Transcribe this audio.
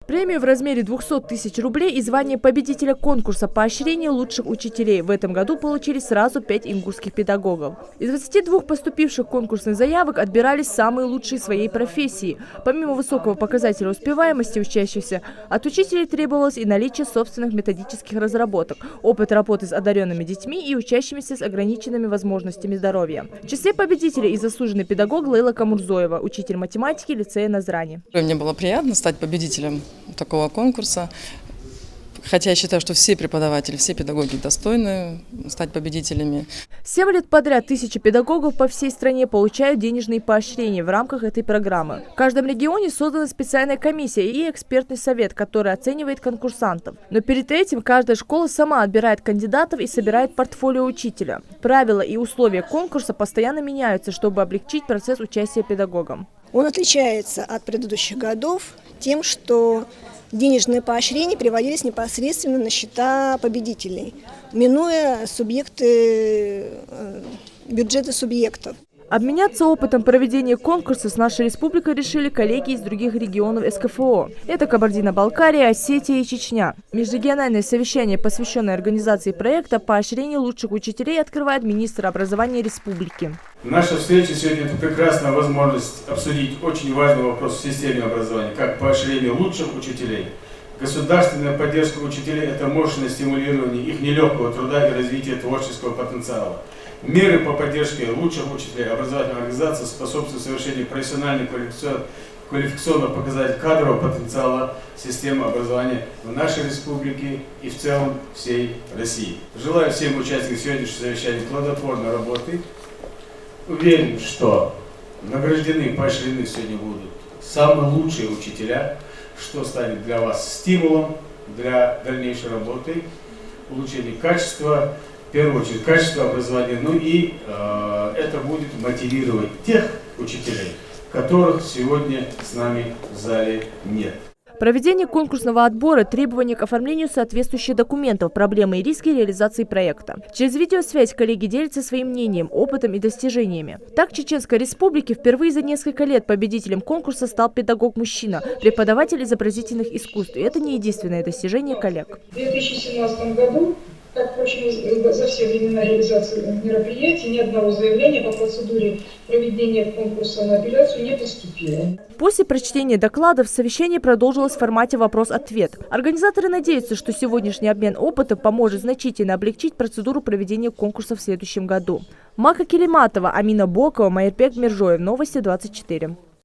Премию в размере 200 тысяч рублей и звание победителя конкурса поощрения лучших учителей в этом году получили сразу 5 ингушских педагогов. Из 22 поступивших конкурсных заявок отбирались самые лучшие своей профессии. Помимо высокого показателя успеваемости учащихся, от учителей требовалось и наличие собственных методических разработок, опыт работы с одаренными детьми и учащимися с ограниченными возможностями здоровья. В числе победителей и заслуженный педагог Лейла Камурзоева, учитель математики лицея Назрани. Мне было приятно стать победителем такого конкурса. Хотя я считаю, что все преподаватели, все педагоги достойны стать победителями. 7 лет подряд тысячи педагогов по всей стране получают денежные поощрения в рамках этой программы. В каждом регионе создана специальная комиссия и экспертный совет, который оценивает конкурсантов. Но перед этим каждая школа сама отбирает кандидатов и собирает портфолио учителя. Правила и условия конкурса постоянно меняются, чтобы облегчить процесс участия педагогам. Он отличается от предыдущих годов тем, что денежные поощрения приводились непосредственно на счета победителей, минуя бюджеты субъектов. Обменяться опытом проведения конкурса с нашей республикой решили коллеги из других регионов СКФО. Это Кабардино-Балкария, Осетия и Чечня. Межрегиональное совещание, посвященное организации проекта «Поощрение лучших учителей», открывает министр образования республики. Наша встреча сегодня – это прекрасная возможность обсудить очень важный вопрос в системе образования, как поощрение лучших учителей. Государственная поддержка учителей – это мощное стимулирование их нелегкого труда и развития творческого потенциала. Меры по поддержке лучших учителей образовательной организации способствуют совершению профессионального квалификационного показателя кадрового потенциала системы образования в нашей республике и в целом всей России. Желаю всем участникам сегодняшнего совещания плодотворной работы. Уверен, что награждены, поощрены сегодня будут самые лучшие учителя, что станет для вас стимулом для дальнейшей работы, улучшения качества, в первую очередь качество образования, ну и это будет мотивировать тех учителей, которых сегодня с нами в зале нет. Проведение конкурсного отбора, требования к оформлению соответствующих документов, проблемы и риски реализации проекта. Через видеосвязь коллеги делятся своим мнением, опытом и достижениями. Так, в Чеченской Республике впервые за несколько лет победителем конкурса стал педагог-мужчина, преподаватель изобразительных искусств. И это не единственное достижение коллег. В 2017 году, как, впрочем, за все времена реализации мероприятий, ни одного заявления по процедуре проведения конкурса на апелляцию не поступило. После прочтения докладов совещание продолжилось в формате вопрос-ответ. Организаторы надеются, что сегодняшний обмен опытом поможет значительно облегчить процедуру проведения конкурса в следующем году. Мака Келиматова, Амина Бокова, Майербек Миржоев. Новости 24.